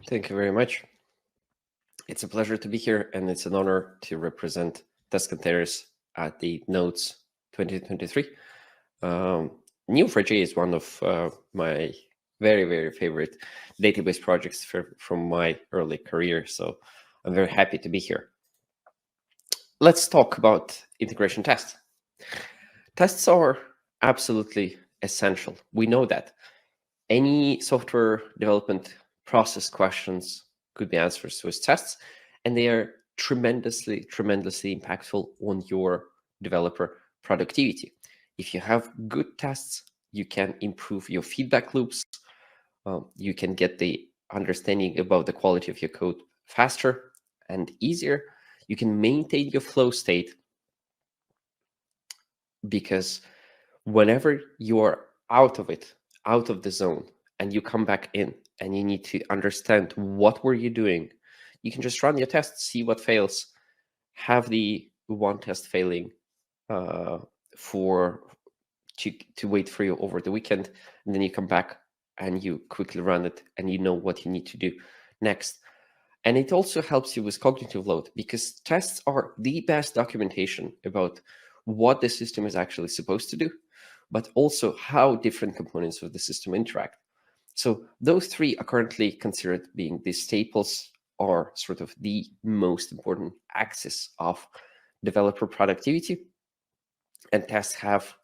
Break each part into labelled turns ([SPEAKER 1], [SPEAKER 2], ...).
[SPEAKER 1] Thank you very much. It's a pleasure to be here, and it's an honor to represent Testcontainers at the Nodes 2023. Neo4j is one of my very, very favorite database projects from my early career, so I'm very happy to be here. Let's talk about integration tests. Tests are absolutely essential. We know that. Any software development process questions could be answered with tests, and they are tremendously impactful on your developer productivity. If you have good tests, you can improve your feedback loops. You can get the understanding about the quality of your code faster and easier. You can maintain your flow state, because whenever you are out of it, out of the zone, and you come back in and you need to understand what were you doing, you can just run your tests, see what fails, have the one test failing to wait for you over the weekend, and then you come back and you quickly run it and you know what you need to do next. And it also helps you with cognitive load, because tests are the best documentation about what the system is actually supposed to do, but also how different components of the system interact. So those three are currently considered being the staples, or sort of the most important axis of developer productivity. And tests have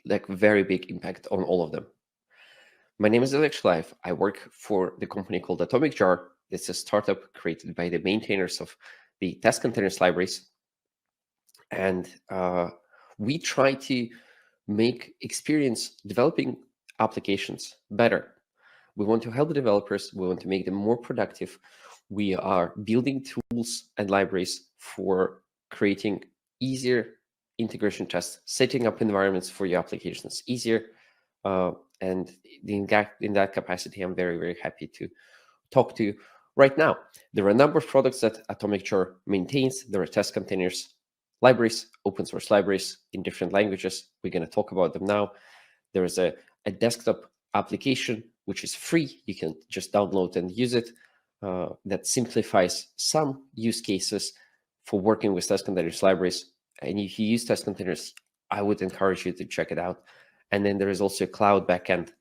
[SPEAKER 1] like very big impact on all of them. My name is Oleg. I work for the company called Atomic Jar. It's a startup created by the maintainers of the Testcontainers libraries. And we try to make experience developing applications better. We want to help the developers. We want to make them more productive. We are building tools and libraries for creating easier integration tests, setting up environments for your applications easier. And in that capacity, I'm very, very happy to talk to you right now. There are a number of products that Atomic Jar maintains. There are Testcontainers libraries, open source libraries in different languages. We're going to talk about them now. There is a desktop application, which is free. You can just download and use it. That simplifies some use cases for working with Testcontainers libraries. And if you use Testcontainers, I would encourage you to check it out. And then there is also a cloud backend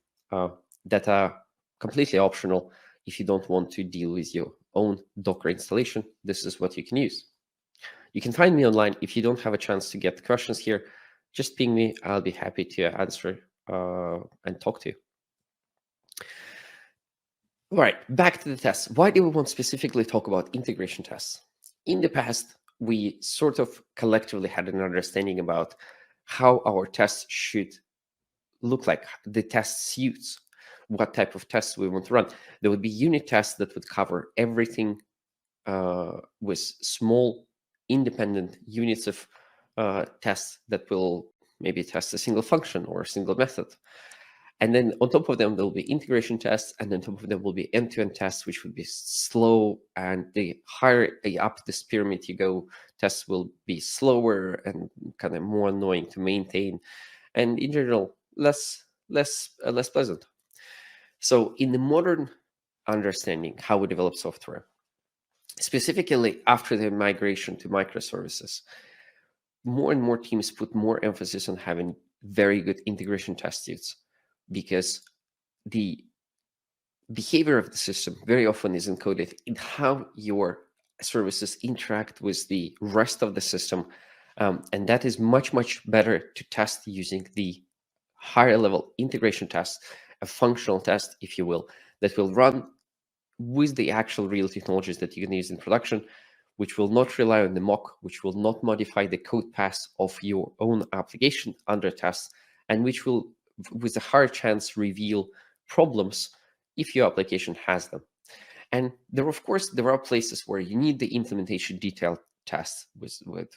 [SPEAKER 1] that are completely optional. If you don't want to deal with your own Docker installation, this is what you can use. You can find me online. If you don't have a chance to get questions here, just ping me. I'll be happy to answer and talk to you. All right, back to the tests. Why do we want to specifically talk about integration tests? In the past, we sort of collectively had an understanding about how our tests should look like, the test suits, what type of tests we want to run. There would be unit tests that would cover everything with small independent units of tests that will maybe test a single function or a single method. And then on top of them, there will be integration tests, and on top of them will be end-to-end tests, which would be slow. And the higher up this pyramid you go, tests will be slower and kind of more annoying to maintain, and in general, less pleasant. So in the modern understanding how we develop software, specifically after the migration to microservices, more and more teams put more emphasis on having very good integration test suites, because the behavior of the system very often is encoded in how your services interact with the rest of the system. And that is much better to test using the higher level integration test, a functional test, if you will, that will run with the actual real technologies that you can use in production, which will not rely on the mock, which will not modify the code path of your own application under test, and which will, with a higher chance, reveal problems if your application has them. And there are places where you need the implementation detail test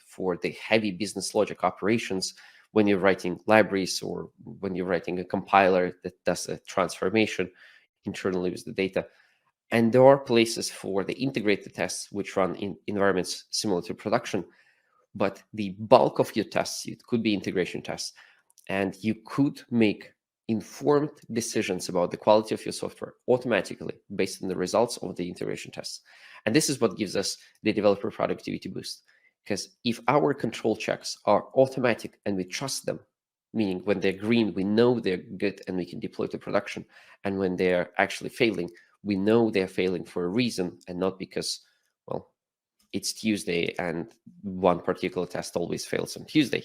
[SPEAKER 1] for the heavy business logic operations, when you're writing libraries or when you're writing a compiler that does a transformation internally with the data. And there are places for the integrated tests, which run in environments similar to production. But the bulk of your test suite could be integration tests. And you could make informed decisions about the quality of your software automatically based on the results of the integration tests. And this is what gives us the developer productivity boost. Because if our control checks are automatic and we trust them, meaning when they're green, we know they're good and we can deploy to production. And when they're actually failing, we know they're failing for a reason and not because, well, it's Tuesday and one particular test always fails on Tuesday.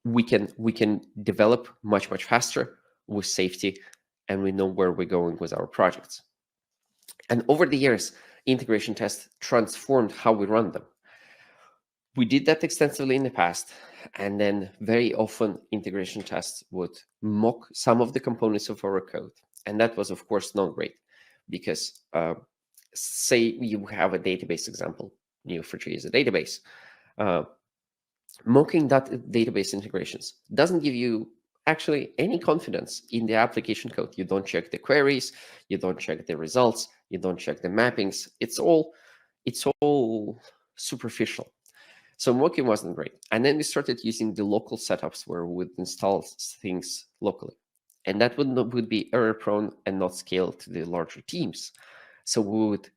[SPEAKER 1] We can develop much faster with safety, and we know where we're going with our projects. And over the years, integration tests transformed how we run them. We did that extensively in the past, and then very often integration tests would mock some of the components of our code, and that was of course not great, because say you have a database example, Neo4j is a database. Mocking that database integrations doesn't give you actually any confidence in the application code. You don't check the queries, you don't check the results, you don't check the mappings. It's all superficial. So mocking wasn't great. And then we started using the local setups where we would install things locally. And that would be error prone and not scale to the larger teams. So we would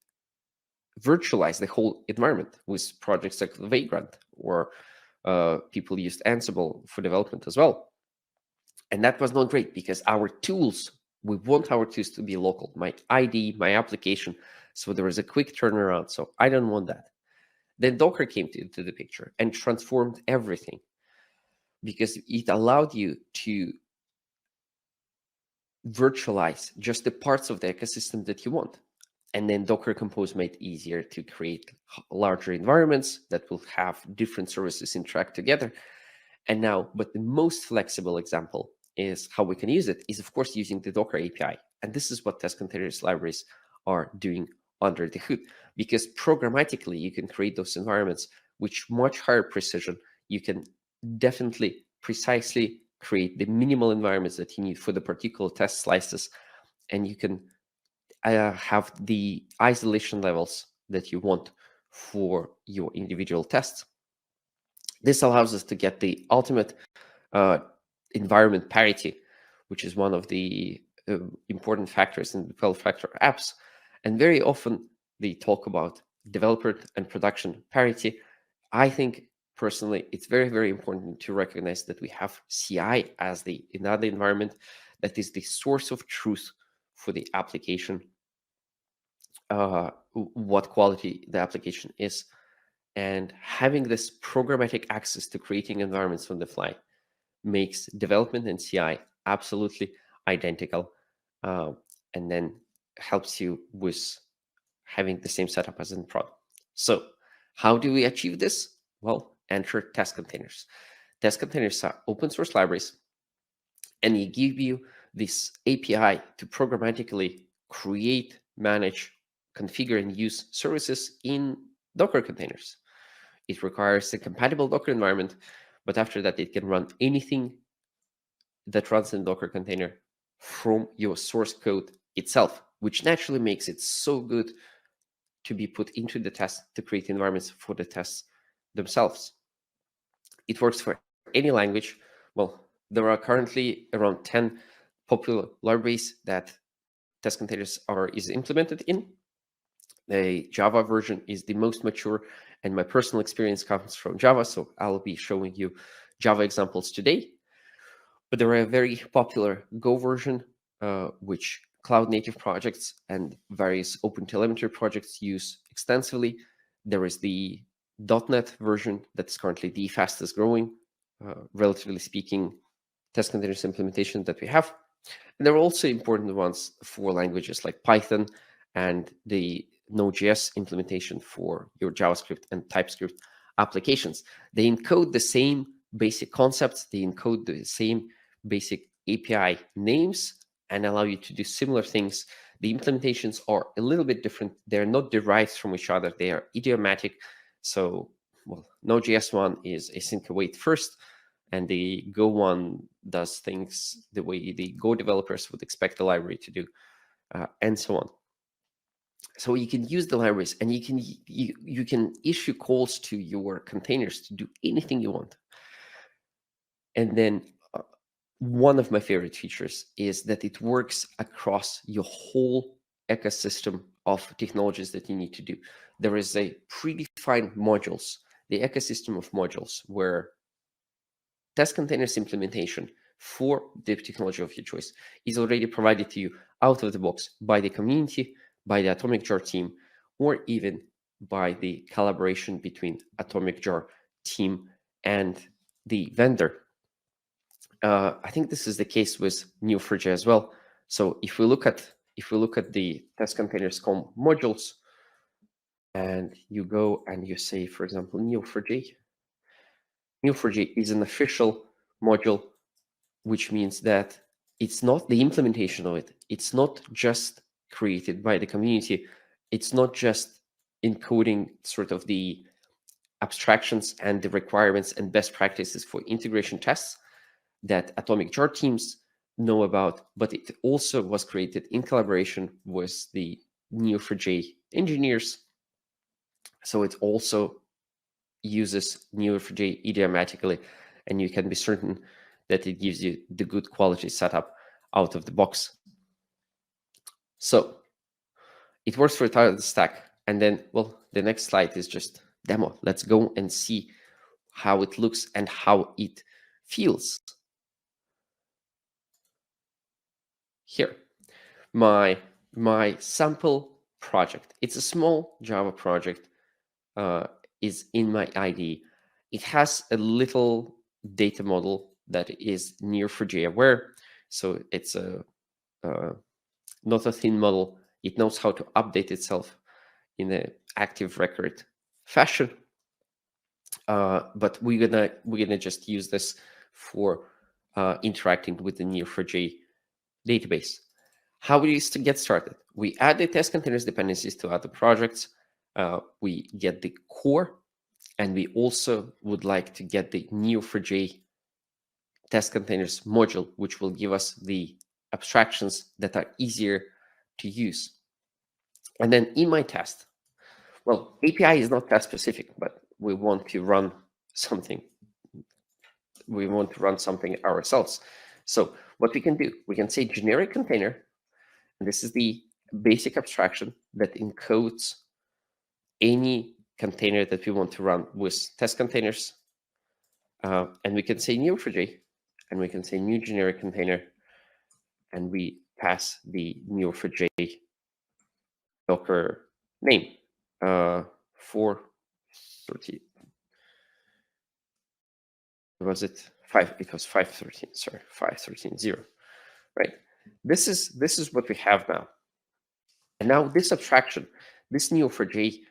[SPEAKER 1] virtualize the whole environment with projects like Vagrant, or people used Ansible for development as well. And that was not great because we want our tools to be local, my ID, my application. So there is a quick turnaround. So I don't want that. Then Docker came into the picture and transformed everything, because it allowed you to virtualize just the parts of the ecosystem that you want. And then Docker Compose made it easier to create larger environments that will have different services interact together. And now, but the most flexible example is how we can use it is, of course, using the Docker API. And this is what Testcontainers libraries are doing under the hood, because programmatically you can create those environments with much higher precision. You can definitely precisely create the minimal environments that you need for the particular test slices, and you can have the isolation levels that you want for your individual tests. This allows us to get the ultimate environment parity, which is one of the important factors in 12-factor apps. And very often they talk about developer and production parity. I think personally, it's very important to recognize that we have CI as another environment that is the source of truth for the application, what quality the application is, and having this programmatic access to creating environments on the fly makes development and CI absolutely identical, and then helps you with having the same setup as in prod. So how do we achieve this? Well, enter Testcontainers. Testcontainers are open source libraries, and they give you this API to programmatically create, manage, configure, and use services in Docker containers. It requires a compatible Docker environment, but after that, it can run anything that runs in Docker container from your source code itself, which naturally makes it so good to be put into the test to create environments for the tests themselves. It works for any language. Well, there are currently around 10 popular libraries that Testcontainers is implemented in. The Java version is the most mature, and my personal experience comes from Java, so I'll be showing you Java examples today. But there are a very popular Go version, which cloud native projects and various OpenTelemetry projects use extensively. There is the .NET version that's currently the fastest growing, relatively speaking, Testcontainers implementation that we have. And there are also important ones for languages like Python and the node.js implementation for your JavaScript and TypeScript applications. They encode the same basic concepts, they encode the same basic API names, and allow you to do similar things. The implementations are a little bit different. They're not derived from each other. They are idiomatic. So, well, Node.js one is async await first, and the Go one does things the way the Go developers would expect the library to do, and so on. So you can use the libraries, and you can issue calls to your containers to do anything you want. And then one of my favorite features is that it works across your whole ecosystem of technologies that you need to do. There is a predefined modules, the ecosystem of modules, where test containers implementation for the technology of your choice is already provided to you out of the box by the community, by the Atomic Jar team, or even by the collaboration between Atomic Jar team and the vendor. I think this is the case with Neo4j as well. So if we look at the test containers com modules, and you go and you say, for example, Neo4j is an official module, which means that it's not the implementation of it. It's not just created by the community. It's not just encoding sort of the abstractions and the requirements and best practices for integration tests that Atomic Jar teams know about, but it also was created in collaboration with the Neo4j engineers. So it also uses Neo4j idiomatically, and you can be certain that it gives you the good quality setup out of the box. So it works for the stack. And then, well, the next slide is just demo. Let's go and see how it looks and how it feels. Here, my sample project. It's a small Java project, is in my IDE. It has a little data model that is Neo4j aware. So it's not a thin model. It knows how to update itself in an active record fashion. But we're gonna just use this for interacting with the Neo4j database. How it is to get started? We add the test containers dependencies to other projects. We get the core, and we also would like to get the Neo4j test containers module, which will give us the abstractions that are easier to use. And then in my test, well, API is not test specific, but we want to run something. We want to run something ourselves. So what we can do, we can say generic container, and this is the basic abstraction that encodes any container that we want to run with test containers. And we can say Neo4j, and we can say new generic container, and we pass the Neo4j Docker name, 430. Was it 5? It was 513. Sorry, 513.0. Right. This is what we have now. And now this abstraction, this Neo4j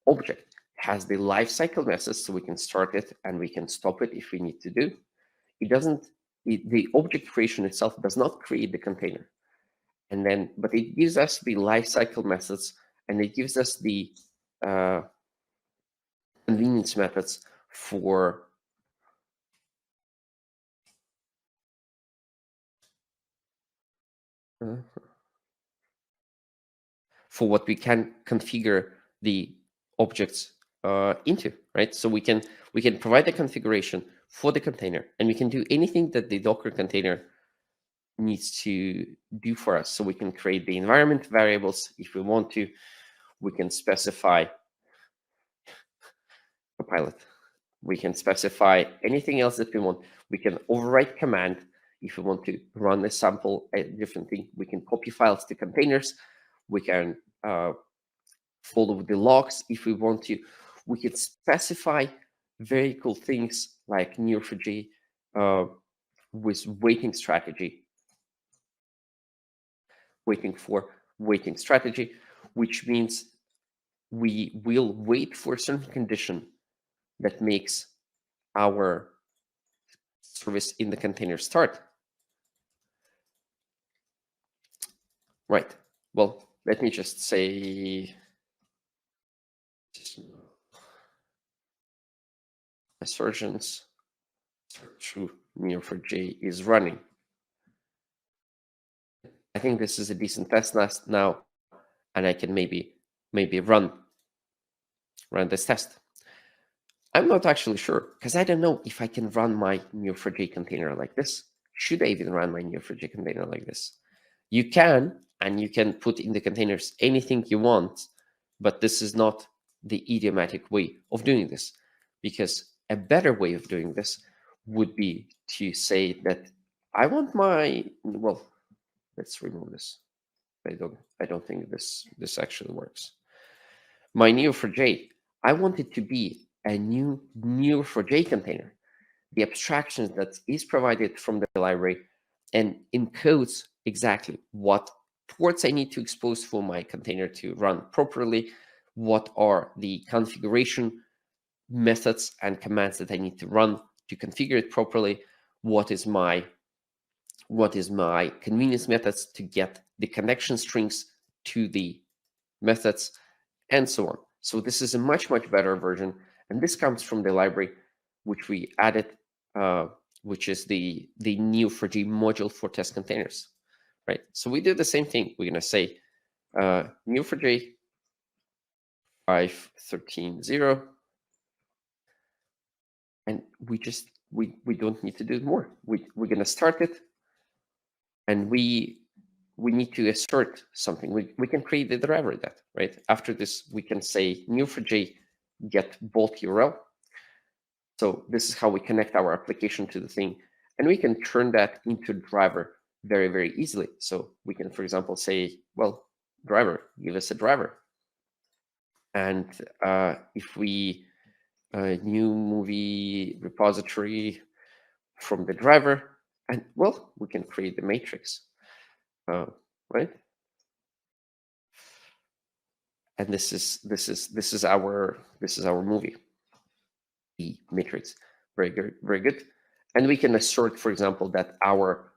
[SPEAKER 1] object has the lifecycle message, so we can start it and we can stop it if we need to do. It doesn't. The object creation itself does not create the container, and then but it gives us the lifecycle methods, and it gives us the convenience methods for what we can configure the objects into, right? So we can provide the configuration for the container, and we can do anything that the Docker container needs to do for us. So we can create the environment variables if we want to. We can specify Copilot. We can specify anything else that we want. We can overwrite command if we want to run a sample, a different thing. We can copy files to containers. We can follow the logs if we want to. We can specify very cool things like Neo4j with waiting strategy. Waiting strategy, which means we will wait for a certain condition that makes our service in the container start. Right. Well, let me just say assertions true Neo4j is running. I think this is a decent test now, and I can maybe run this test. I'm not actually sure, because I don't know if I can run my Neo4j container like this. should I even run my Neo4j container like this? You can, and you can put in the containers anything you want, but this is not the idiomatic way of doing this, because a better way of doing this would be to say that I want my, well, let's remove this. I don't think this actually works. My Neo4j, I want it to be a new Neo4j container. The abstraction that is provided from the library and encodes exactly what ports I need to expose for my container to run properly, what are the configuration methods and commands that I need to run to configure it properly, what is my convenience methods to get the connection strings to the methods, and so on. So this is a much better version, and this comes from the library which we added, which is the Neo4j module for test containers, right? So we do the same thing. We're going to say Neo4j 5.13.0, and we don't need to do more. We're going to start it, and we need to assert something. We can create the driver that, right? After this, we can say Neo4j get bolt URL. So this is how we connect our application to the thing, and we can turn that into driver very easily. So we can, for example, say, well, driver, give us a driver. And if we new movie repository from the driver, and well, we can create the matrix, right? And this is our movie, the matrix. Very good. And we can assert, for example, that our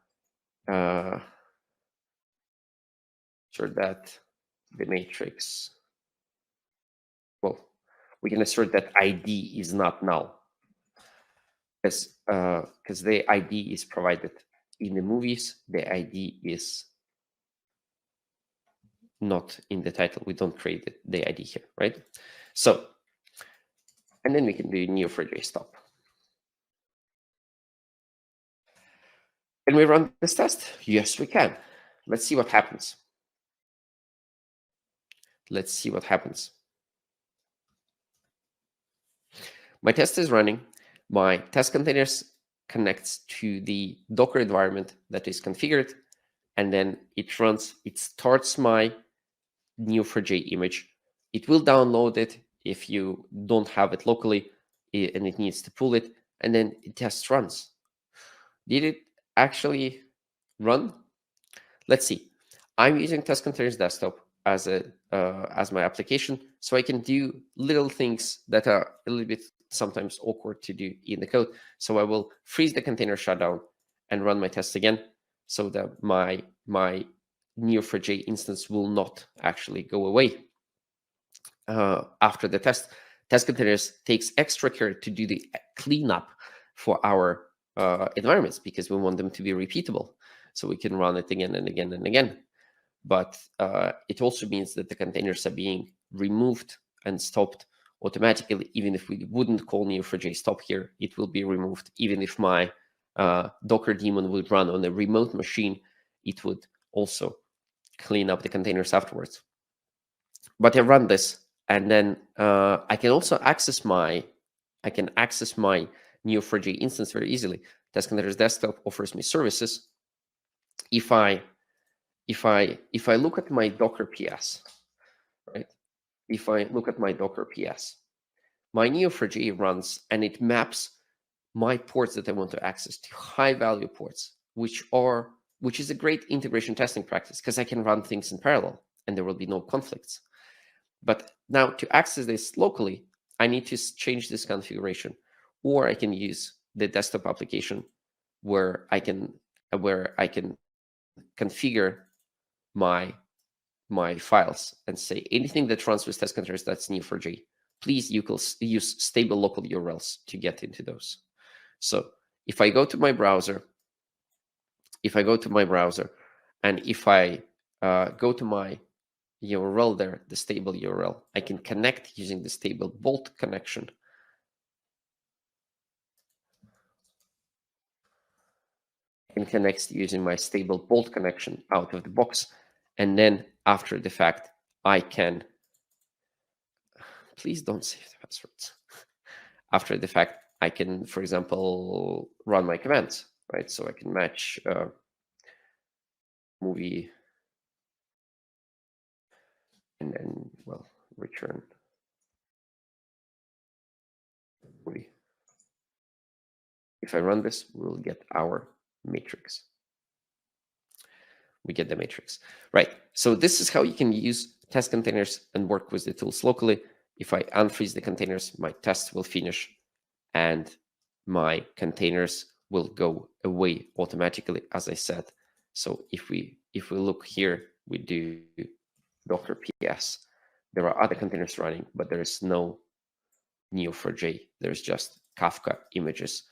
[SPEAKER 1] assert that the matrix, well, we can assert that ID is not null, because the ID is provided in the movies. The ID is not in the title. We don't create the ID here, right? So, and then we can do Neo4j stop. Can we run this test? Yes, we can. Let's see what happens. Let's see what happens. My test is running. My test containers connects to the Docker environment that is configured, and then it runs. It starts my Neo4j image. It will download it if you don't have it locally, and it needs to pull it, and then it test runs. Did it actually run? Let's see. I'm using Testcontainers desktop as my application, so I can do little things that are a little bit sometimes awkward to do in the code. So I will freeze the container shutdown and run my test again, so that my Neo4j instance will not actually go away after the test. Testcontainers takes extra care to do the cleanup for our environments, because we want them to be repeatable, so we can run it again and again and again. But it also means that the containers are being removed and stopped automatically. Even if we wouldn't call Neo4j stop here, it will be removed. Even if my Docker daemon would run on a remote machine, it would also clean up the containers afterwards. But I run this, and then I can also access my Neo4j instance very easily. Testcontainers desktop offers me services. If I look at my Docker PS, right? If I look at my Docker PS, my Neo4j runs, and it maps my ports that I want to access to high-value ports, which is a great integration testing practice, because I can run things in parallel, and there will be no conflicts. But now, to access this locally, I need to change this configuration, or I can use the desktop application where I can configure my files and say anything that runs with test containers that's Neo4j, please use stable local URLs to get into those. So if I go to my browser, and if I go to my URL there, the stable URL, I can connect using the stable bolt connection. I can connect using my stable bolt connection out of the box. And then after the fact, I can, please don't save the passwords. After the fact, I can, for example, run my commands, right? So I can match movie and then, well, return movie. If I run this, we'll get our matrix. We get the matrix, right? So this is how you can use test containers and work with the tools locally. If I unfreeze the containers, my tests will finish and my containers will go away automatically, as I said. So if we look here, we do Docker PS. There are other containers running, but there is no Neo4j. There's just Kafka images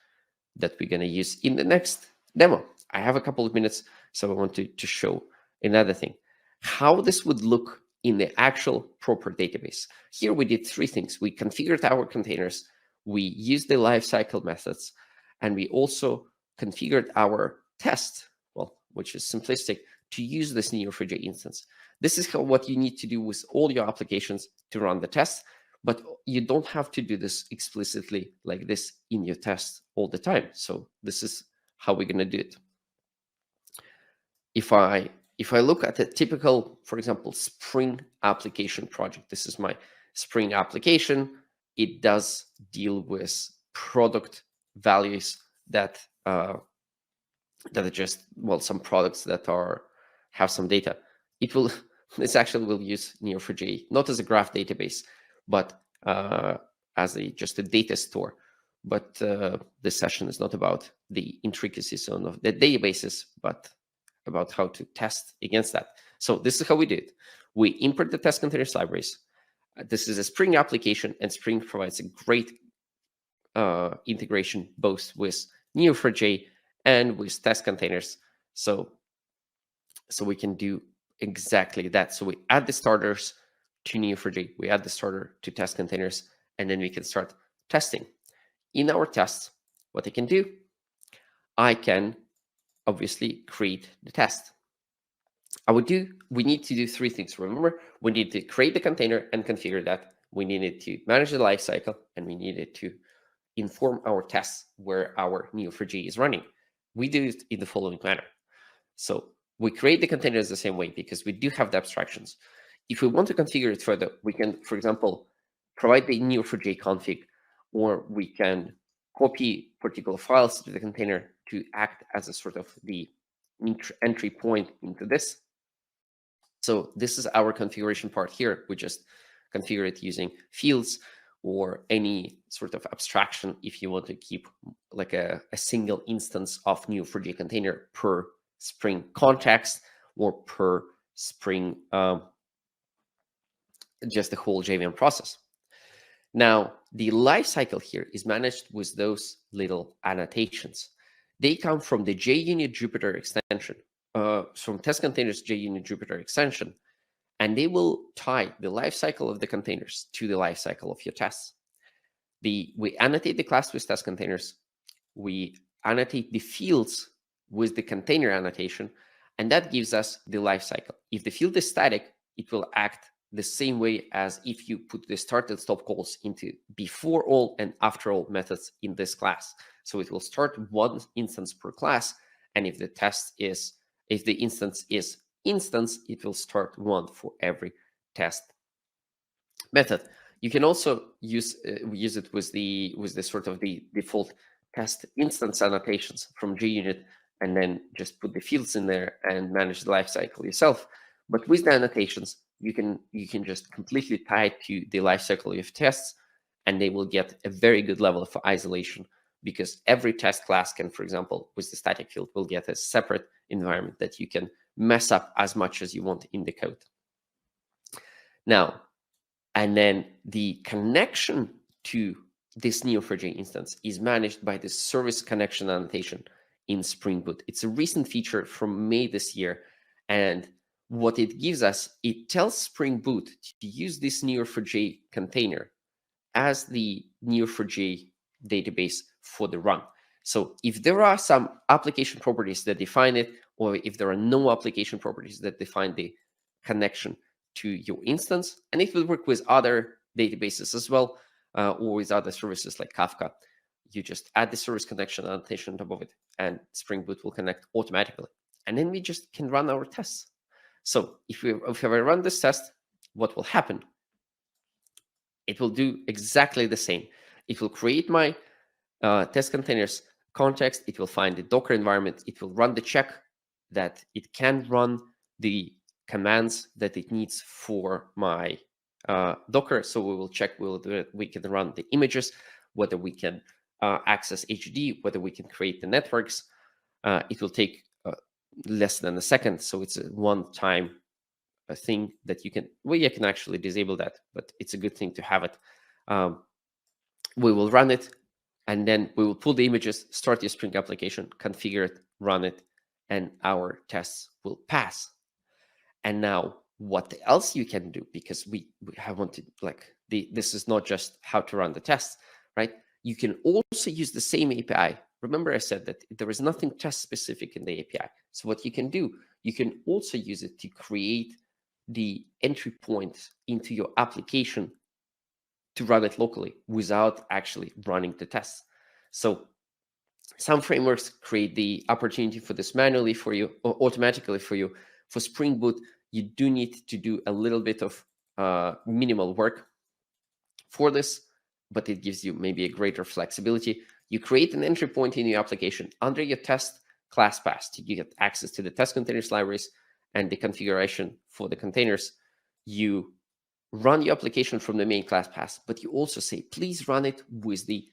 [SPEAKER 1] that we're going to use in the next demo. I have a couple of minutes, so I want to show another thing, how this would look in the actual proper database. Here we did three things. We configured our containers, we used the lifecycle methods, and we also configured our test, well, which is simplistic, to use this Neo4j instance. This is what you need to do with all your applications to run the test, but you don't have to do this explicitly like this in your test all the time. So this is how we're going to do it. If I look at a typical, for example, Spring application project, this is my Spring application. It does deal with product values that are just, well, some products that have some data. This actually will use Neo4j, not as a graph database, but as just a data store. But this session is not about the intricacies of the databases, but about how to test against that. So this is how we do it. We import the test containers libraries. This is a Spring application, and Spring provides a great integration both with Neo4j and with test containers. So we can do exactly that. So we add the starters to Neo4j, we add the starter to test containers, and then we can start testing. In our tests, what I can do, I can obviously create the test. We need to do three things. Remember, we need to create the container and configure that. We needed to manage the lifecycle, and we needed to inform our tests where our Neo4j is running. We do it in the following manner. So we create the containers the same way because we do have the abstractions. If we want to configure it further, we can, for example, provide the Neo4j config, or we can copy particular files to the container to act as a sort of the entry point into this. So this is our configuration part here. We just configure it using fields or any sort of abstraction if you want to keep like a single instance of Neo4j container per Spring context or per Spring just the whole JVM process. Now, the lifecycle here is managed with those little annotations. They come from the JUnit Jupyter extension, from Testcontainers JUnit Jupyter extension, and they will tie the lifecycle of the containers to the lifecycle of your tests. We annotate the class with Testcontainers. We annotate the fields with the container annotation, and that gives us the lifecycle. If the field is static, it will act the same way as if you put the start and stop calls into before all and after all methods in this class. So it will start one instance per class, and if the instance is instance, it will start one for every test method. You can also use it with the sort of the default test instance annotations from JUnit, and then just put the fields in there and manage the lifecycle yourself. But with the annotations, you can just completely tie it to the lifecycle of tests, and they will get a very good level of isolation, because every test class can, for example, with the static field, will get a separate environment that you can mess up as much as you want in the code. Now, and then the connection to this Neo4j instance is managed by the service connection annotation in Spring Boot. It's a recent feature from May this year, and what it gives us, it tells Spring Boot to use this Neo4j container as the Neo4j database for the run. So if there are some application properties that define it, or if there are no application properties that define the connection to your instance, and it will work with other databases as well, or with other services like Kafka. You just add the service connection annotation on top of it, and Spring Boot will connect automatically. And then we just can run our tests. So if I run this test, what will happen? It will do exactly the same. It will create my test containers context. It will find the Docker environment. It will run the check that it can run the commands that it needs for my Docker. So we will check we can run the images, whether we can access HD, whether we can create the networks. It will take less than a second. So it's a one-time thing that you can, well, you can actually disable that, but it's a good thing to have it. We will run it, and then we will pull the images, start your Spring application, configure it, run it, and our tests will pass. And now what else you can do, because we have wanted, like, this is not just how to run the tests, right? You can also use the same API. Remember I said that there is nothing test specific in the API. So what you can do, you can also use it to create the entry point into your application to run it locally without actually running the tests. So some frameworks create the opportunity for this manually for you or automatically for you. For Spring Boot, you do need to do a little bit of minimal work for this, but it gives you maybe a greater flexibility. You create an entry point in your application under your test class path to get access to the test containers libraries and the configuration for the containers. You run your application from the main class path, but you also say, please run it with the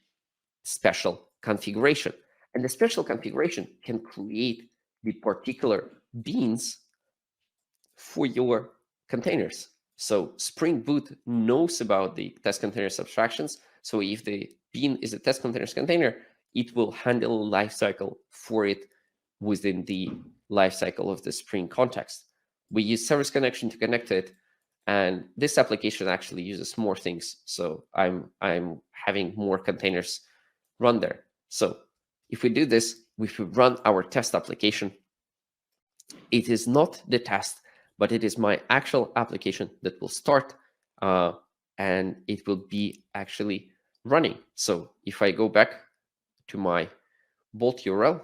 [SPEAKER 1] special configuration. And the special configuration can create the particular beans for your containers. So Spring Boot knows about the test containers abstractions. So if the bean is a test containers container, it will handle lifecycle for it within the lifecycle of the Spring context. We use service connection to connect to it, and this application actually uses more things. So I'm having more containers run there. So if we do this, if we run our test application, it is not the test, but it is my actual application that will start, and it will be actually running. So if I go back to my Bolt URL,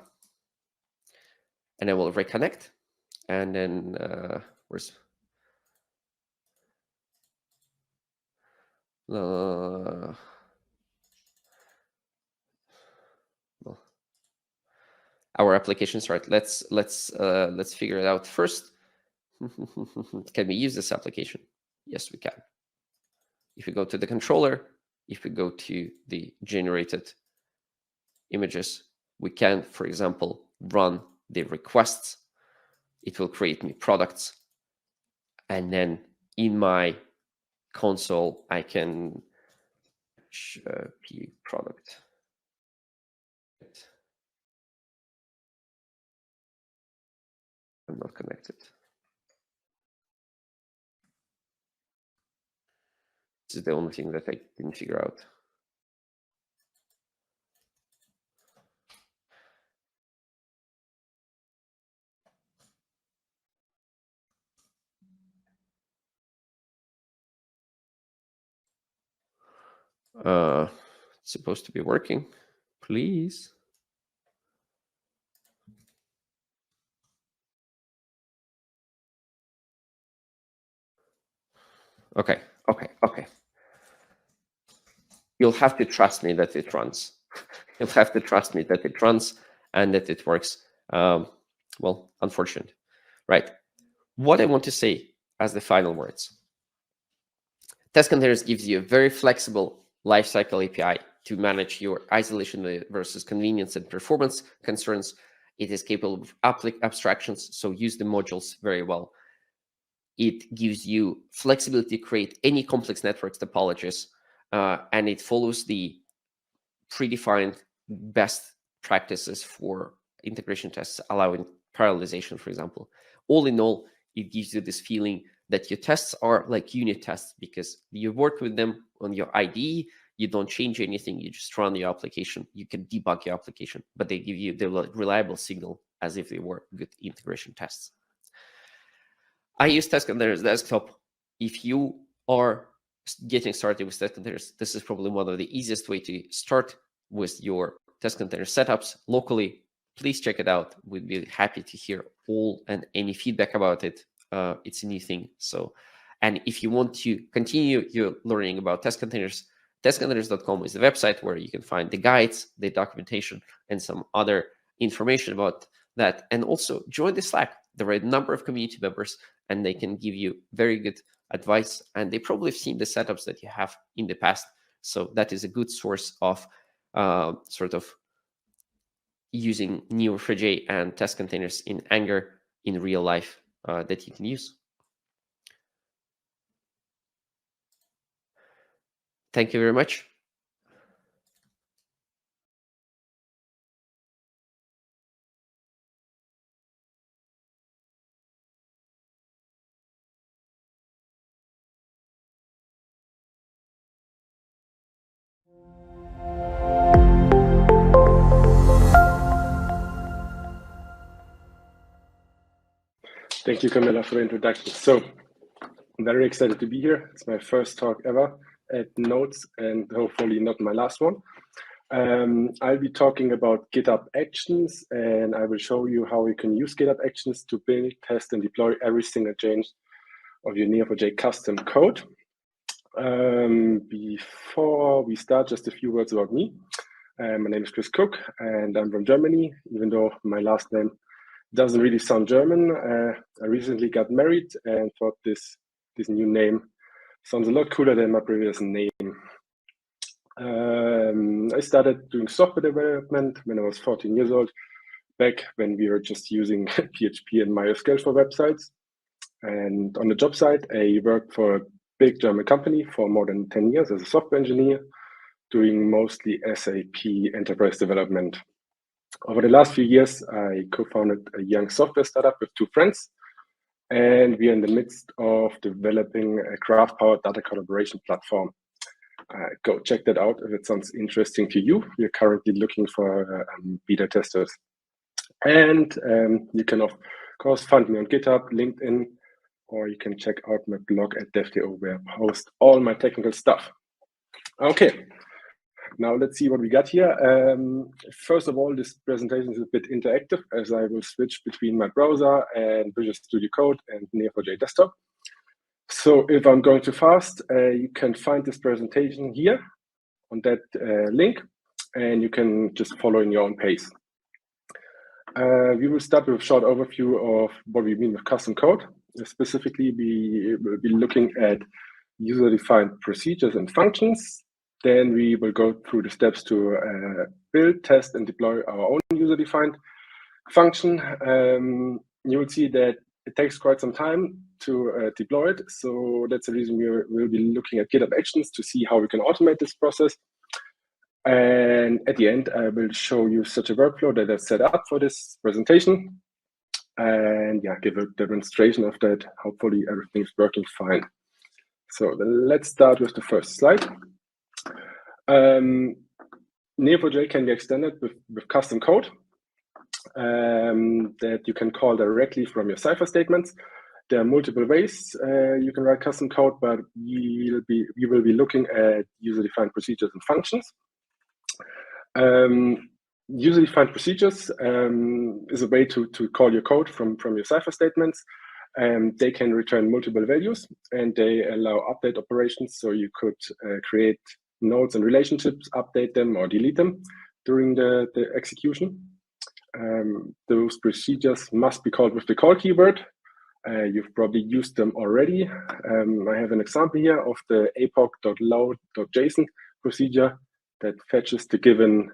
[SPEAKER 1] and I will reconnect, and then where's well, our applications, right? Let's figure it out first. Can we use this application? Yes, we can. If we go to the controller, if we go to the generated images, we can, for example, run the requests. It will create me products. And then in my console, I can p product. I'm not connected. This is the only thing that I didn't figure out. It's supposed to be working. Please. Okay. You'll have to trust me that it runs. You'll have to trust me that it runs and that it works. Well, unfortunate, right? What I want to say as the final words. Test containers gives you a very flexible lifecycle API to manage your isolation versus convenience and performance concerns. It is capable of abstractions, so use the modules very well. It gives you flexibility to create any complex networks topologies, and it follows the predefined best practices for integration tests, allowing parallelization, for example. All in all, it gives you this feeling that your tests are like unit tests because you work with them on your IDE, You don't change anything. You just run your application. You can debug your application, but they give you the reliable signal as if they were good integration tests. I use Testcontainers desktop. If you are getting started with Testcontainers, this is probably one of the easiest way to start with your Testcontainer setups locally. Please check it out. We'd be happy to hear all and any feedback about it. It's a new thing. So, and if you want to continue your learning about Testcontainers, testcontainers.com is the website where you can find the guides, the documentation, and some other information about that. And also join the Slack. There are a number of community members, and they can give you very good advice. And they probably have seen the setups that you have in the past. So that is a good source of sort of using Neo4j and Testcontainers in anger in real life that you can use. Thank you very much.
[SPEAKER 2] Thank you, Camilla, for the introduction. So I'm very excited to be here. It's my first talk ever at Nodes, and hopefully not my last one. I'll be talking about GitHub Actions, and I will show you how you can use GitHub Actions to build, test, and deploy every single change of your Neo4j custom code. Before we start, just a few words about me. My name is Chris Cook, and I'm from Germany, even though my last name doesn't really sound German. I recently got married and thought this new name sounds a lot cooler than my previous name. I started doing software development when I was 14 years old, back when we were just using PHP and MySQL for websites. And on the job site, I worked for a big German company for more than 10 years as a software engineer, doing mostly SAP enterprise development. Over the last few years, I co-founded a young software startup with two friends, and we are in the midst of developing a graph-powered data collaboration platform. Go check that out if it sounds interesting to you. We are currently looking for beta testers. And you can, of course, find me on GitHub, LinkedIn, or you can check out my blog at dev.to, where I post all my technical stuff. Okay. Now let's see what we got here. First of all, this presentation is a bit interactive as I will switch between my browser and Visual Studio Code and Neo4j desktop. So if I'm going too fast, you can find this presentation here on that link, and you can just follow in your own pace. We will start with a short overview of what we mean with custom code. Specifically, we will be looking at user-defined procedures and functions. Then we will go through the steps to build, test, and deploy our own user-defined function. You will see that it takes quite some time to deploy it. So that's the reason we'll be looking at GitHub Actions to see how we can automate this process. And at the end, I will show you such a workflow that I've set up for this presentation. And yeah, give a demonstration of that. Hopefully everything's working fine. So let's start with the first slide. Neo4j can be extended with custom code that you can call directly from your Cypher statements. There are multiple ways you can write custom code, but we will be looking at user-defined procedures and functions. User-defined procedures is a way to call your code from your Cypher statements. They can return multiple values, and they allow update operations. So you could create nodes and relationships, update them or delete them during the execution. Those procedures must be called with the call keyword. You've probably used them already. I have an example here of the epoch.load.json procedure that fetches the given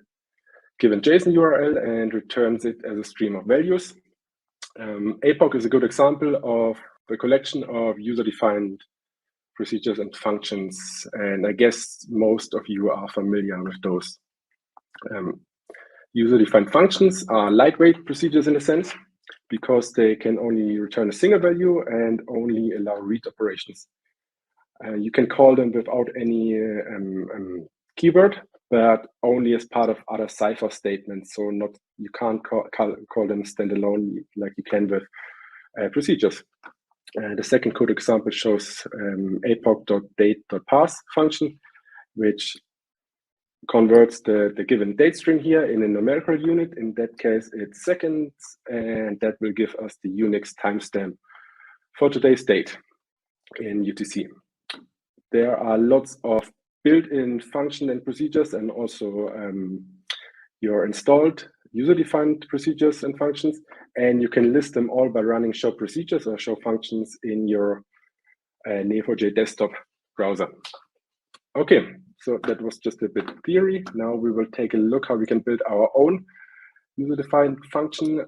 [SPEAKER 2] JSON URL and returns it as a stream of values. Epoch is a good example of the collection of user-defined procedures and functions, and I guess most of you are familiar with those. User-defined functions are lightweight procedures in a sense, because they can only return a single value and only allow read operations. You can call them without any keyword, but only as part of other cipher statements. So you can't call them standalone like you can with procedures. The second code example shows epoch.date.parse function, which converts the given date string here in a numerical unit. In that case, it's seconds, and that will give us the Unix timestamp for today's date in UTC. There are lots of built-in function and procedures, and also your installed user-defined procedures and functions, and you can list them all by running show procedures or show functions in your Neo4j desktop browser. Okay, so that was just a bit theory. Now we will take a look how we can build our own user-defined function.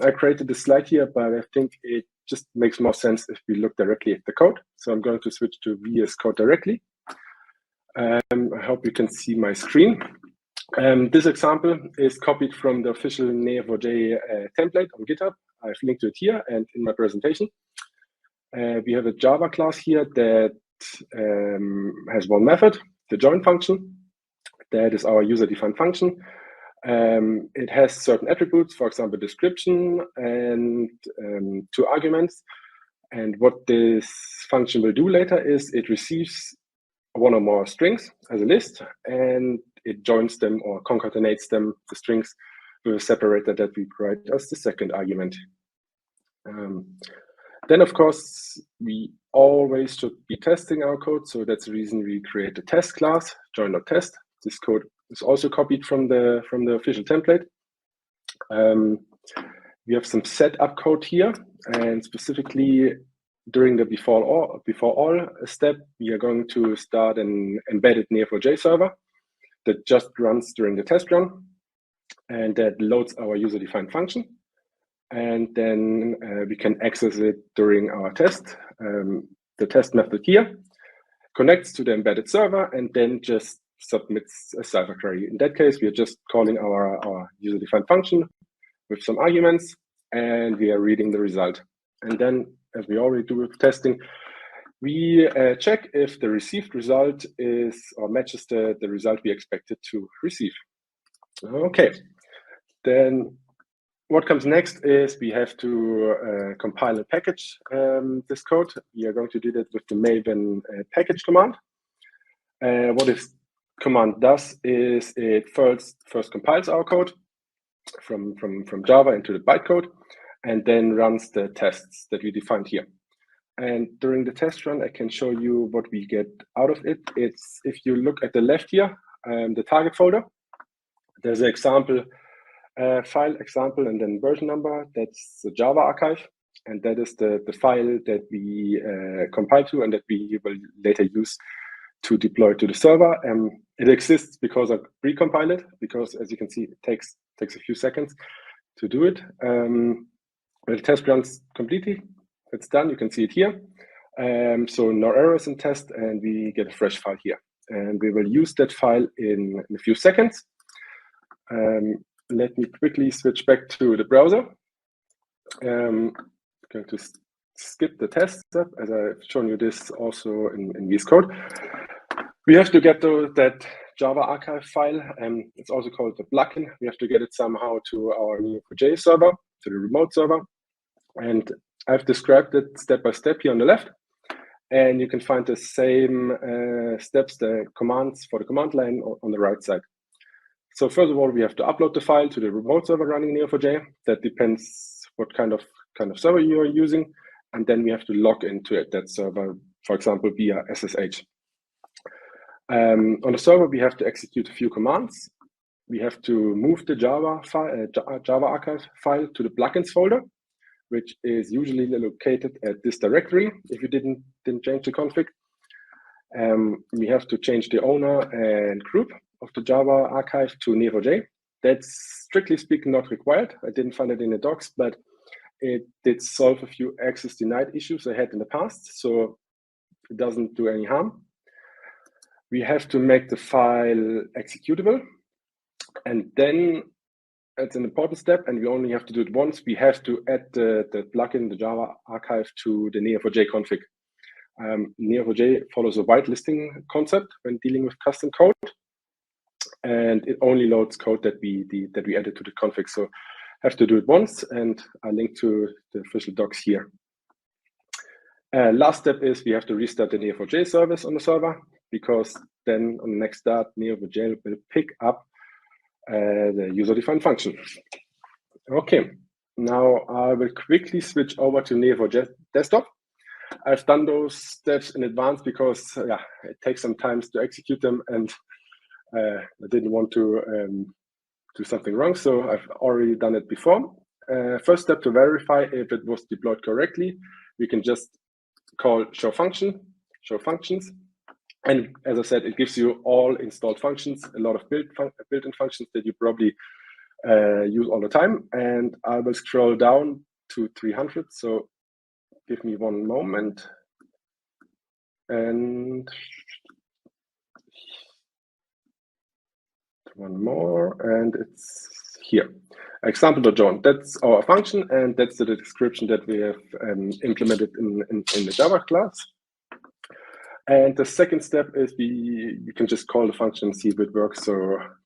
[SPEAKER 2] I created this slide here, but I think it just makes more sense if we look directly at the code. So I'm going to switch to VS Code directly. I hope you can see my screen. This example is copied from the official Neo4j template on GitHub. I've linked to it here and in my presentation. We have a Java class here that has one method, the join function. That is our user-defined function. It has certain attributes, for example, description and 2 arguments. And what this function will do later is it receives one or more strings as a list, and it joins them or concatenates them, the strings, with a separator that we provide as the second argument. Then, of course, we always should be testing our code. So that's the reason we create a test class, join.test. This code is also copied from the official template. We have some setup code here, and specifically during the before all step, we are going to start an embedded Neo4j server that just runs during the test run, and that loads our user-defined function. And then we can access it during our test. The test method here connects to the embedded server and then just submits a cipher query. In that case, we are just calling our user-defined function with some arguments, and we are reading the result. And then, as we already do with testing, we check if the received result is or matches the result we expected to receive. Okay, then what comes next is we have to compile and package this code. We are going to do that with the Maven package command. What this command does is it first compiles our code from Java into the bytecode, and then runs the tests that we defined here. And during the test run, I can show you what we get out of it. It's, if you look at the left here, the target folder, there's an example file example and then version number. That's the Java archive, and that is the file that we compile to and that we will later use to deploy to the server. It exists because I pre-compiled it, because as you can see, it takes a few seconds to do it. The test runs completely. It's done. You can see it here. So no errors in test, and we get a fresh file here. And we will use that file in a few seconds. Let me quickly switch back to the browser. I'm going to skip the test step, as I've shown you this also in VS Code. We have to get to that Java archive file, and it's also called the plugin. We have to get it somehow to our Neo4j server, to the remote server. And I've described it step by step here on the left. And you can find the same steps, the commands for the command line on the right side. So first of all, we have to upload the file to the remote server running Neo4j. That depends what kind of server you are using. And then we have to log into that server, for example, via SSH. On the server, we have to execute a few commands. We have to move the Java archive file to the plugins folder, which is usually located at this directory if you didn't change the config. We have to change the owner and group of the Java archive to Neo4j. That's strictly speaking not required. I didn't find it in the docs, but it did solve a few access denied issues I had in the past, so it doesn't do any harm. We have to make the file executable, and then it's an important step, and we only have to do it once. We have to add the plugin, the Java archive, to the Neo4j config. Neo4j follows a whitelisting concept when dealing with custom code. and it only loads code that we added to the config. So have to do it once, and I link to the official docs here. Last step is we have to restart the Neo4j service on the server, because then on the next start, Neo4j will pick up the user-defined function. Okay, now I will quickly switch over to Neo4j desktop. I've done those steps in advance because it takes some time to execute them, and I didn't want to do something wrong, so I've already done it before. First step to verify if it was deployed correctly, we can just call show functions, and as I said, it gives you all installed functions, a lot of built-in functions that you probably use all the time. And I will scroll down to 300. So give me one moment. And one more, and it's here. Example.join, that's our function, and that's the description that we have implemented in the Java class. And the second step is we can just call the function and see if it works. So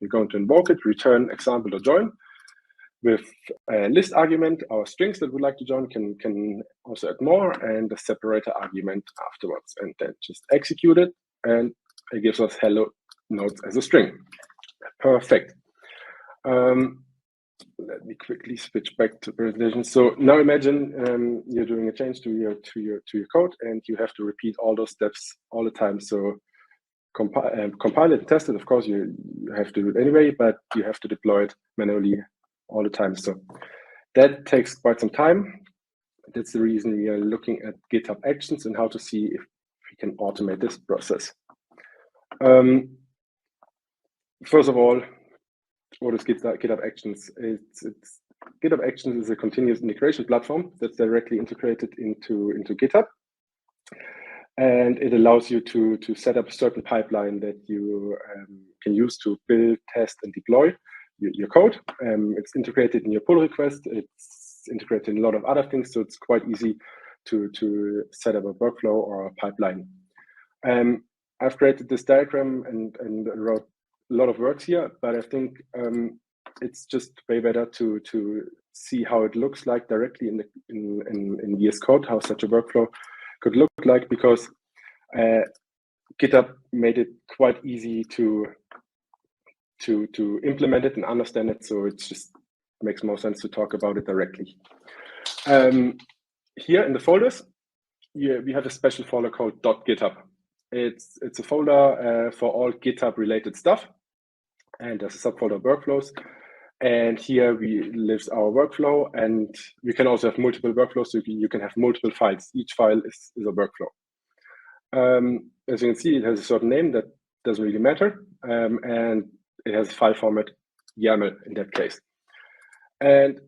[SPEAKER 2] we're going to invoke it, return example.join with a list argument. Our strings that we'd like to join can also add more, and a separator argument afterwards, and then just execute it, and it gives us hello nodes as a string. Perfect. Let me quickly switch back to presentation. So now imagine you're doing a change to your code, and you have to repeat all those steps all the time. So compile it and test it. Of course, you have to do it anyway, but you have to deploy it manually all the time. So that takes quite some time. That's the reason we are looking at GitHub Actions and how to see if we can automate this process. First of all, what is GitHub Actions? GitHub Actions is a continuous integration platform that's directly integrated into GitHub, and it allows you to set up a certain pipeline that you can use to build, test, and deploy your code. It's integrated in your pull request. It's integrated in a lot of other things, so it's quite easy to set up a workflow or a pipeline. I've created this diagram and wrote a lot of words here, but I think it's just way better to see how it looks like directly in VS Code, how such a workflow could look like, because GitHub made it quite easy to implement it and understand it, so it just makes more sense to talk about it directly. Here in the folders, we have a special folder called .github. It's a folder for all GitHub related stuff, and there's a subfolder workflows. And here we list our workflow, and we can also have multiple workflows, so you can have multiple files. Each file is a workflow. As you can see, it has a certain name that doesn't really matter, and it has a file format YAML in that case. And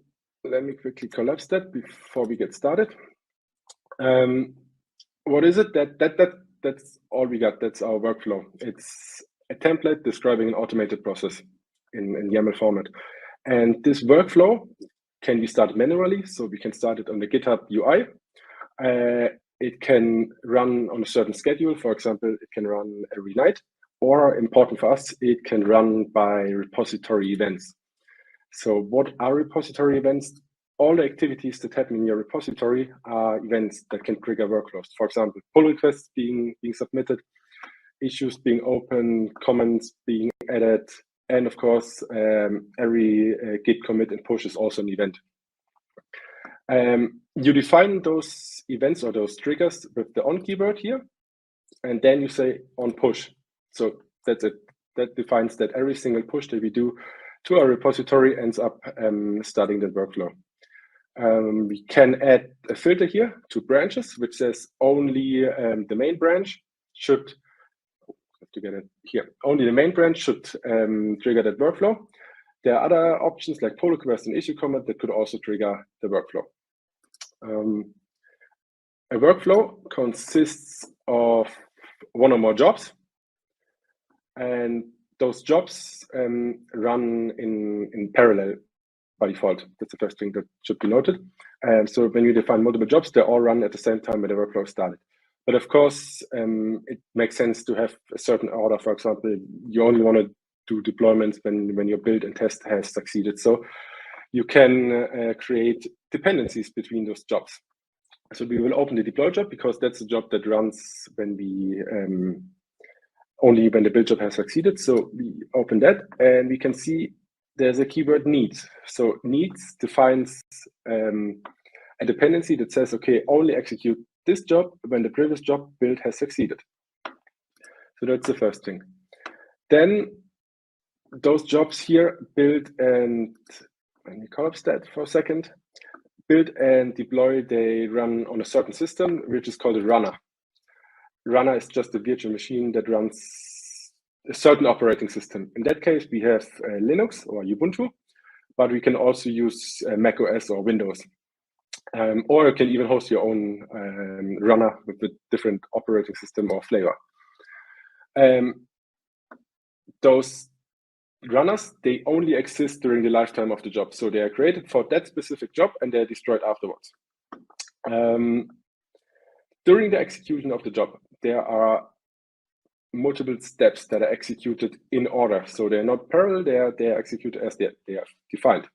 [SPEAKER 2] let me quickly collapse that before we get started. What is it? That's all we got. That's our workflow. It's a template describing an automated process in YAML format. And this workflow can be started manually, so we can start it on the GitHub UI. It can run on a certain schedule. For example, it can run every night, or important for us, it can run by repository events. So what are repository events? All the activities that happen in your repository are events that can trigger workflows. For example, pull requests being submitted, issues being opened, comments being added, and of course, every git commit and push is also an event. You define those events or those triggers with the on keyword here, and then you say on push. So that's it. That defines that every single push that we do to our repository ends up starting the workflow. We can add a filter here to branches, which says only the main branch should, to get it here, only the main branch should trigger that workflow. There are other options like pull request and issue comment that could also trigger the workflow. A workflow consists of one or more jobs, and those jobs run in parallel by default. That's the first thing that should be noted. So when you define multiple jobs, they all run at the same time when the workflow started. But of course, it makes sense to have a certain order. For example, you only want to do deployments when your build and test has succeeded. So you can create dependencies between those jobs. So we will open the deploy job because that's a job that runs when we only when the build job has succeeded. So we open that and we can see there's a keyword needs. So needs defines a dependency that says, okay, only execute this job when the previous job build has succeeded. So that's the first thing. Then those jobs here build and let me collapse that for a second. Build and deploy, they run on a certain system, which is called a runner. Runner is just a virtual machine that runs a certain operating system. In that case, we have Linux or Ubuntu, but we can also use Mac OS or Windows. Or you can even host your own runner with a different operating system or flavor. Those runners, they only exist during the lifetime of the job. So they are created for that specific job and they're destroyed afterwards. During the execution of the job, there are multiple steps that are executed in order. So they're not parallel, they are executed as they are defined.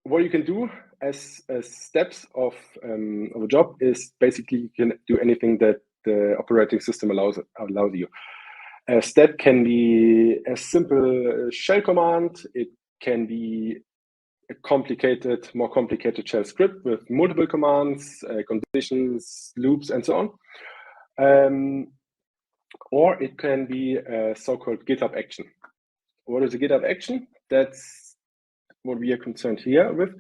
[SPEAKER 2] What you can do as steps of a job is basically you can do anything that the operating system allows you. A step can be a simple shell command. It can be a more complicated shell script with multiple commands, conditions, loops, and so on. Or it can be a so-called GitHub action. What is a GitHub action? That's what we are concerned here with.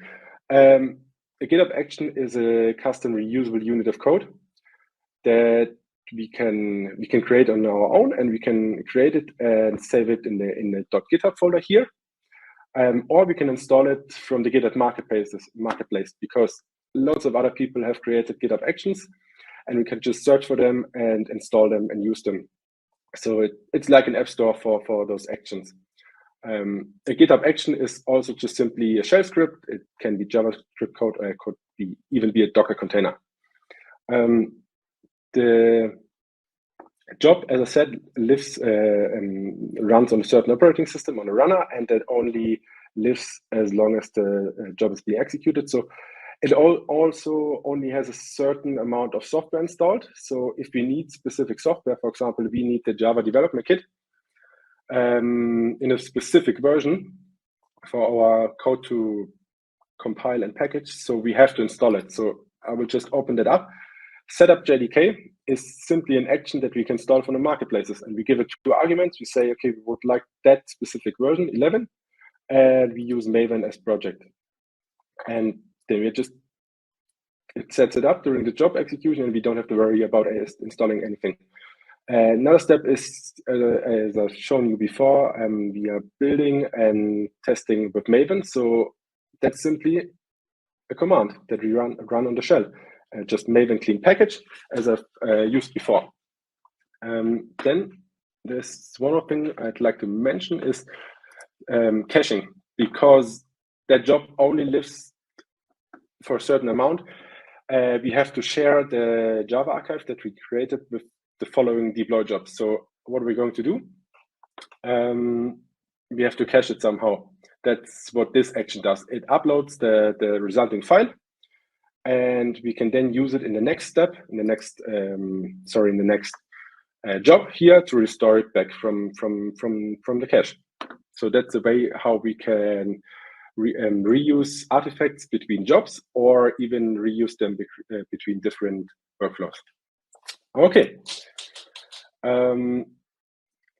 [SPEAKER 2] A GitHub action is a custom reusable unit of code that we can create on our own, and we can create it and save it in the .github folder here, or we can install it from the GitHub marketplace because lots of other people have created GitHub actions, and we can just search for them and install them and use them. So it's like an app store for those actions. A GitHub action is also just simply a shell script. It can be JavaScript code, or it could even be a Docker container. The job, as I said, lives and runs on a certain operating system on a runner, and that only lives as long as the job is being executed. So it also only has a certain amount of software installed. So if we need specific software, for example, we need the Java development kit in a specific version for our code to compile and package. So we have to install it. So I will just open that up. Setup JDK is simply an action that we can install from the marketplaces, and we give it 2 arguments. We say, okay, we would like that specific version, 11, and we use Maven as project. And then it sets it up during the job execution, and we don't have to worry about installing anything. Another step is, as I've shown you before, we are building and testing with Maven. So that's simply a command that we run on the shell. Just Maven clean package, as I've used before. Then there's one more thing I'd like to mention is caching, because that job only lives for a certain amount. We have to share the Java archive that we created with the following deploy jobs. So what are we going to do? We have to cache it somehow. That's what this action does. It uploads the resulting file, and we can then use it in the next step, in the next job here to restore it back from the cache. So that's the way how we can reuse artifacts between jobs, or even reuse them between different workflows. Okay.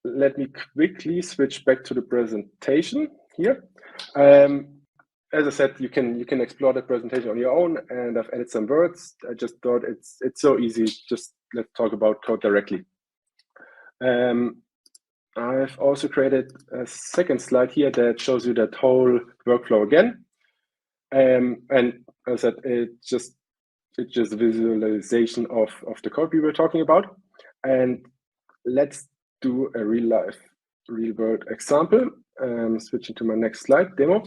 [SPEAKER 2] Let me quickly switch back to the presentation here. As I said, you can explore the presentation on your own, and I've added some words. I just thought it's so easy. Just let's talk about code directly. I've also created a second slide here that shows you that whole workflow again. And as I said, it's just a visualization of the code we were talking about. And let's do a real world example. Switching to my next slide, demo.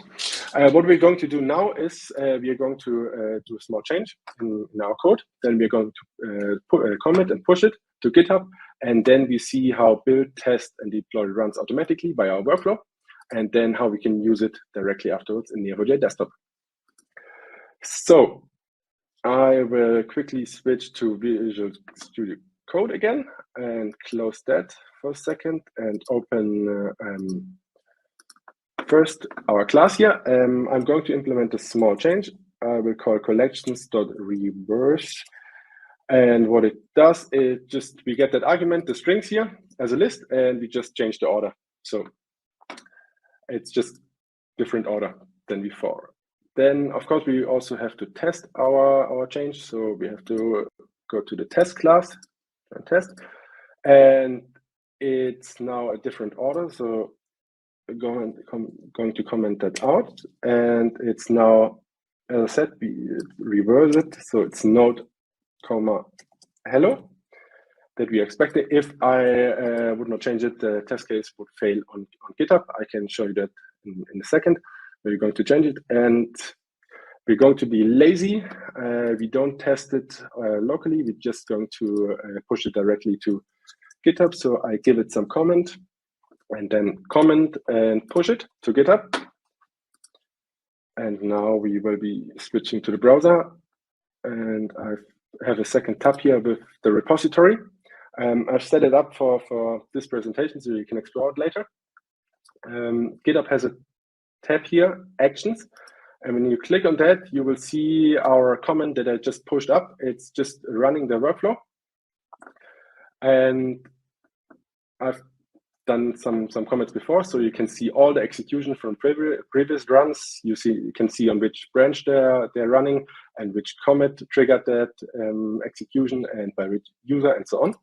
[SPEAKER 2] What we're going to do now is we are going to do a small change in our code. Then we're going to commit and push it to GitHub. And then we see how build, test, and deploy runs automatically by our workflow. And then how we can use it directly afterwards in Neo4j desktop. So I will quickly switch to Visual Studio Code again and close that for a second and open first our class here. I'm going to implement a small change. I will call collections.reverse. And what it does is just, we get that argument, the strings here as a list, and we just change the order. So it's just different order than before. Then, of course, we also have to test our change. So we have to go to the test class and test. And it's now a different order. So going to comment that out. And it's now, as I said, we reverse it. So it's node, hello, that we expected. If I would not change it, the test case would fail on GitHub. I can show you that in a second. We're going to change it, and we're going to be lazy. We don't test it locally. We're just going to push it directly to GitHub. So I give it some comment, and then comment and push it to GitHub. And now we will be switching to the browser, and I have a second tab here with the repository. I've set it up for this presentation, so you can explore it later. GitHub has a tab here, Actions. And when you click on that, you will see our comment that I just pushed up. It's just running the workflow. And I've done some comments before, so you can see all the execution from previous runs. You can see on which branch they're running and which commit triggered that execution and by which user and so on.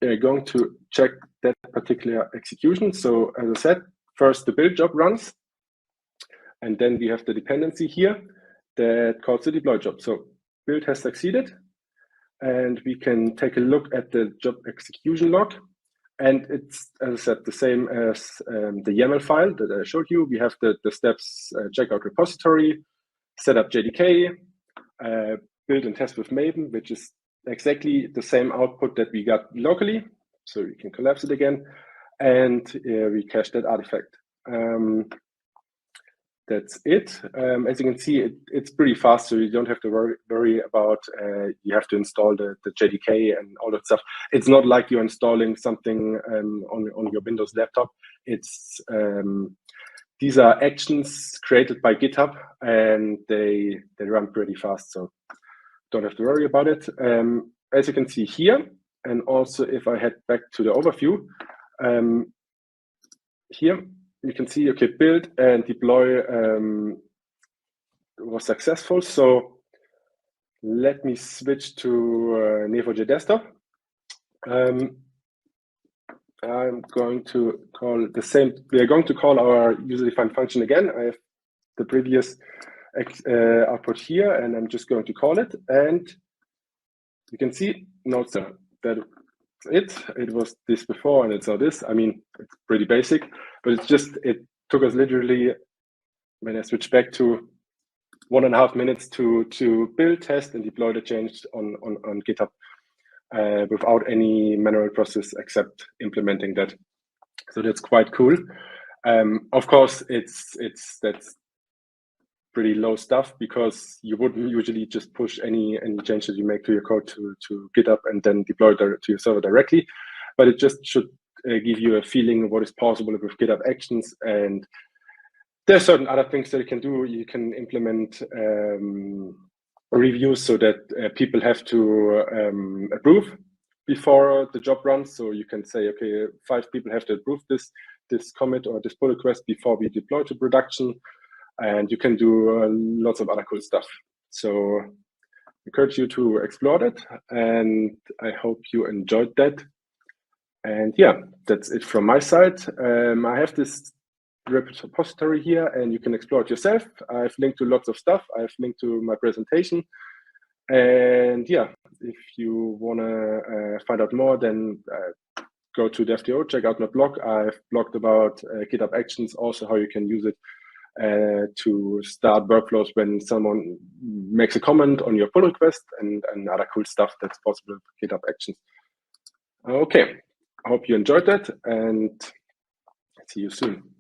[SPEAKER 2] We're going to check that particular execution. So as I said, first the build job runs, and then we have the dependency here that calls the deploy job. So build has succeeded, and we can take a look at the job execution log. And it's, as I said, the same as the YAML file that I showed you. We have the steps, check out repository, set up JDK, build and test with Maven, which is exactly the same output that we got locally. So we can collapse it again, and we cache that artifact. That's it. As you can see, it's pretty fast, so you don't have to worry about you have to install the JDK and all that stuff. It's not like you're installing something on your Windows laptop. It's these are actions created by GitHub, and they run pretty fast, so don't have to worry about it. As you can see here, and also if I head back to the overview, here you can see, okay, build and deploy was successful. So let me switch to Neo4j desktop. I'm going to call the same. We are going to call our user-defined function again. I have the previous output here, and I'm just going to call it. And you can see, note that it was this before, and it's now this. I mean, it's pretty basic, but it's just, it took us literally, when I switched back to 1.5 minutes to build, test, and deploy the change on GitHub without any manual process except implementing that. So that's quite cool. Of course, that's pretty low stuff, because you wouldn't usually just push any changes you make to your code to GitHub and then deploy it to your server directly. But it just should give you a feeling of what is possible with GitHub Actions. And there are certain other things that you can do. You can implement reviews so that people have to approve before the job runs. So you can say, okay, 5 people have to approve this commit or this pull request before we deploy to production. And you can do lots of other cool stuff. So I encourage you to explore that, and I hope you enjoyed that. And yeah, that's it from my side. I have this repository here, and you can explore it yourself. I've linked to lots of stuff. I've linked to my presentation. And yeah, if you want to find out more, then go to DevTO, check out my blog. I've blogged about GitHub Actions, also how you can use it to start workflows when someone makes a comment on your pull request and other cool stuff that's possible with GitHub Actions. Okay, I hope you enjoyed that and see you soon.